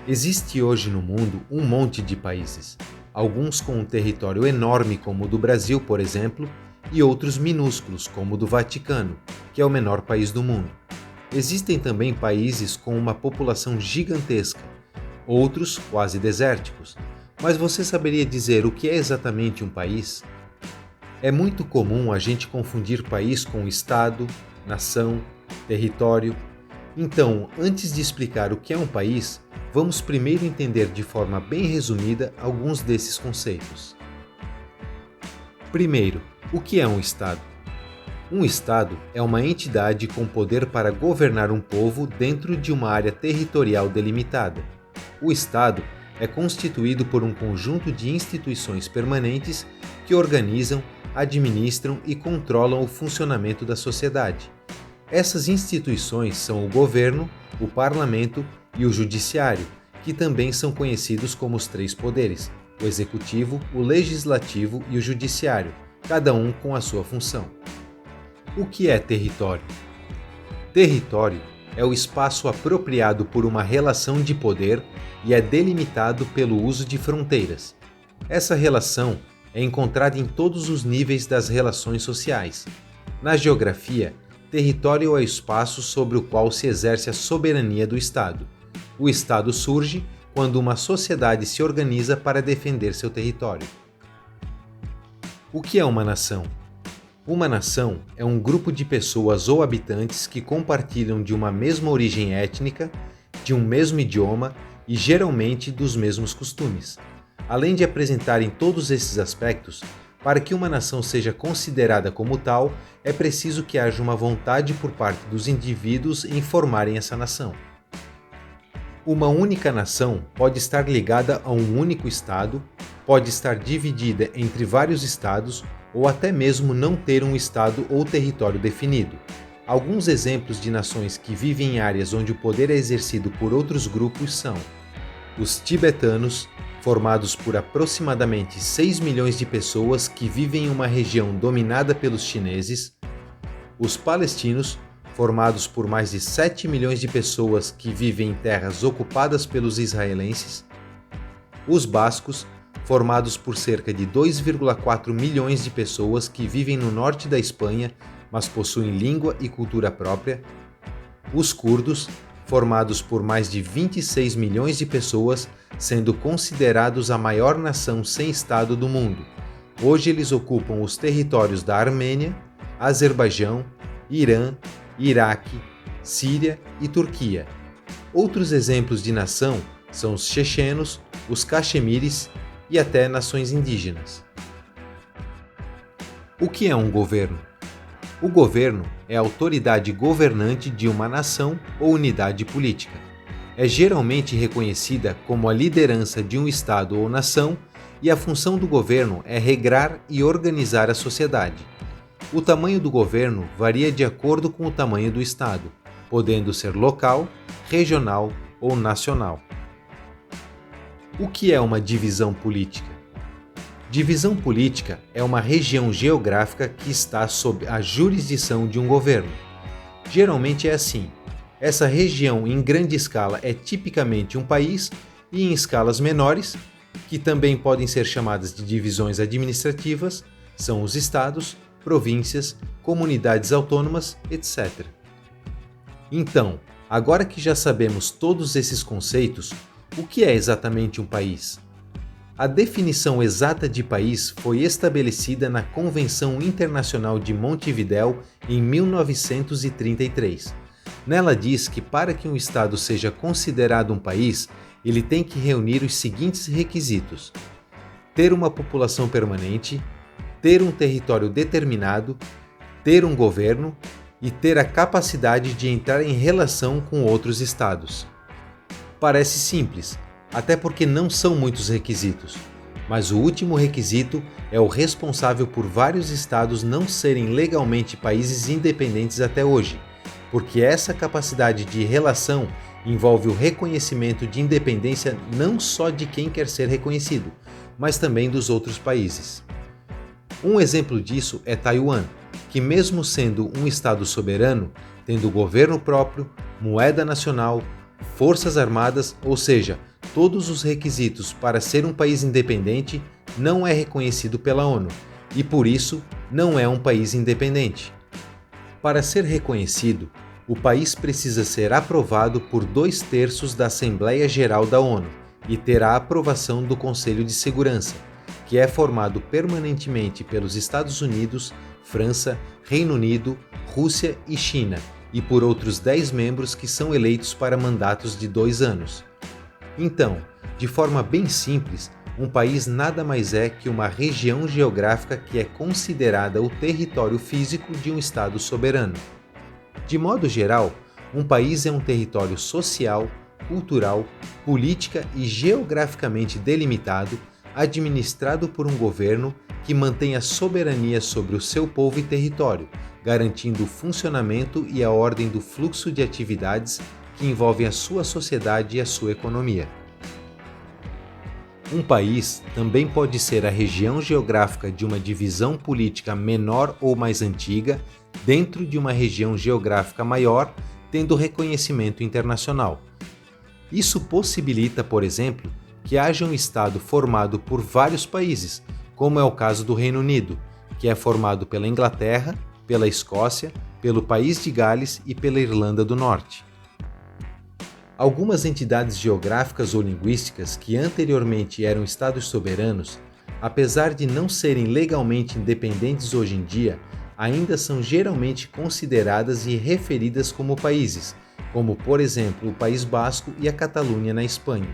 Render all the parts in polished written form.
Existe hoje no mundo um monte de países, alguns com um território enorme como o do Brasil, por exemplo, e outros minúsculos como o do Vaticano, que é o menor país do mundo. Existem também países com uma população gigantesca, outros quase desérticos. Mas você saberia dizer o que é exatamente um país? É muito comum a gente confundir país com estado, nação, território. Então, antes de explicar o que é um país, vamos primeiro entender de forma bem resumida alguns desses conceitos. Primeiro, o que é um estado? Um estado é uma entidade com poder para governar um povo dentro de uma área territorial delimitada. O estado é constituído por um conjunto de instituições permanentes que organizam, administram e controlam o funcionamento da sociedade. Essas instituições são o governo, o parlamento e o judiciário, que também são conhecidos como os três poderes: o executivo, o legislativo e o judiciário, cada um com a sua função. O que é território? Território é o espaço apropriado por uma relação de poder e é delimitado pelo uso de fronteiras. Essa relação é encontrada em todos os níveis das relações sociais. Na geografia, território é o espaço sobre o qual se exerce a soberania do Estado. O Estado surge quando uma sociedade se organiza para defender seu território. O que é uma nação? Uma nação é um grupo de pessoas ou habitantes que compartilham de uma mesma origem étnica, de um mesmo idioma e geralmente dos mesmos costumes. Além de apresentarem todos esses aspectos, para que uma nação seja considerada como tal, é preciso que haja uma vontade por parte dos indivíduos em formarem essa nação. Uma única nação pode estar ligada a um único estado, pode estar dividida entre vários estados ou até mesmo não ter um estado ou território definido. Alguns exemplos de nações que vivem em áreas onde o poder é exercido por outros grupos são os tibetanos, formados por aproximadamente 6 milhões de pessoas que vivem em uma região dominada pelos chineses, os palestinos, formados por mais de 7 milhões de pessoas que vivem em terras ocupadas pelos israelenses, os bascos, formados por cerca de 2,4 milhões de pessoas que vivem no norte da Espanha, mas possuem língua e cultura própria, os curdos, formados por mais de 26 milhões de pessoas, sendo considerados a maior nação sem Estado do mundo. Hoje eles ocupam os territórios da Armênia, Azerbaijão, Irã, Iraque, Síria e Turquia. Outros exemplos de nação são os chechenos, os caxemires e até nações indígenas. O que é um governo? O governo é a autoridade governante de uma nação ou unidade política. É geralmente reconhecida como a liderança de um estado ou nação e a função do governo é regrar e organizar a sociedade. O tamanho do governo varia de acordo com o tamanho do estado, podendo ser local, regional ou nacional. O que é uma divisão política? Divisão política é uma região geográfica que está sob a jurisdição de um governo. Geralmente é assim. Essa região em grande escala é tipicamente um país e em escalas menores, que também podem ser chamadas de divisões administrativas, são os estados, províncias, comunidades autônomas, etc. Então, agora que já sabemos todos esses conceitos, o que é exatamente um país? A definição exata de país foi estabelecida na Convenção Internacional de Montevidéu em 1933. Nela diz que para que um estado seja considerado um país, ele tem que reunir os seguintes requisitos: ter uma população permanente, ter um território determinado, ter um governo e ter a capacidade de entrar em relação com outros estados. Parece simples, até porque não são muitos requisitos, mas o último requisito é o responsável por vários estados não serem legalmente países independentes até hoje, porque essa capacidade de relação envolve o reconhecimento de independência não só de quem quer ser reconhecido, mas também dos outros países. Um exemplo disso é Taiwan, que mesmo sendo um estado soberano, tendo governo próprio, moeda nacional, forças armadas, ou seja, todos os requisitos para ser um país independente, não é reconhecido pela ONU e, por isso, não é um país independente. Para ser reconhecido, o país precisa ser aprovado por 2/3 da Assembleia Geral da ONU e ter a aprovação do Conselho de Segurança, que é formado permanentemente pelos Estados Unidos, França, Reino Unido, Rússia e China, e por outros 10 membros que são eleitos para mandatos de 2 anos. Então, de forma bem simples, um país nada mais é que uma região geográfica que é considerada o território físico de um Estado soberano. De modo geral, um país é um território social, cultural, política e geograficamente delimitado, administrado por um governo que mantém a soberania sobre o seu povo e território, garantindo o funcionamento e a ordem do fluxo de atividades que envolvem a sua sociedade e a sua economia. Um país também pode ser a região geográfica de uma divisão política menor ou mais antiga dentro de uma região geográfica maior, tendo reconhecimento internacional. Isso possibilita, por exemplo, que haja um Estado formado por vários países, como é o caso do Reino Unido, que é formado pela Inglaterra, pela Escócia, pelo País de Gales e pela Irlanda do Norte. Algumas entidades geográficas ou linguísticas que anteriormente eram estados soberanos, apesar de não serem legalmente independentes hoje em dia, ainda são geralmente consideradas e referidas como países, como por exemplo o País Basco e a Catalunha na Espanha.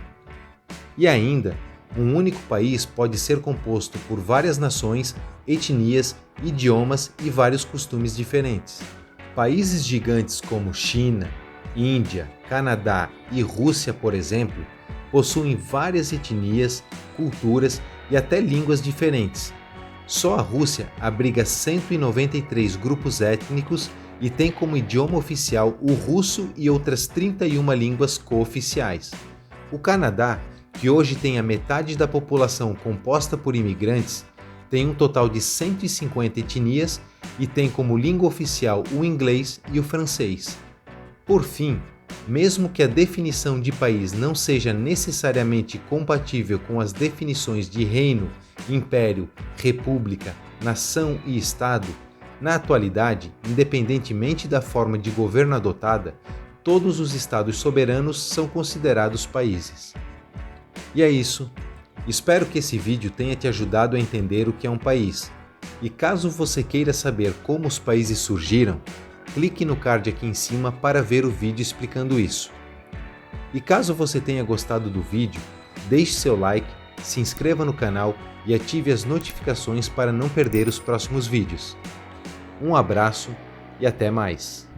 E ainda, um único país pode ser composto por várias nações, etnias, idiomas e vários costumes diferentes. Países gigantes como China, Índia, Canadá e Rússia, por exemplo, possuem várias etnias, culturas e até línguas diferentes. Só a Rússia abriga 193 grupos étnicos e tem como idioma oficial o russo e outras 31 línguas cooficiais. O Canadá, que hoje tem a metade da população composta por imigrantes, tem um total de 150 etnias e tem como língua oficial o inglês e o francês. Por fim, mesmo que a definição de país não seja necessariamente compatível com as definições de reino, império, república, nação e estado, na atualidade, independentemente da forma de governo adotada, todos os estados soberanos são considerados países. E é isso. Espero que esse vídeo tenha te ajudado a entender o que é um país. E caso você queira saber como os países surgiram, clique no card aqui em cima para ver o vídeo explicando isso. E caso você tenha gostado do vídeo, deixe seu like, se inscreva no canal e ative as notificações para não perder os próximos vídeos. Um abraço e até mais!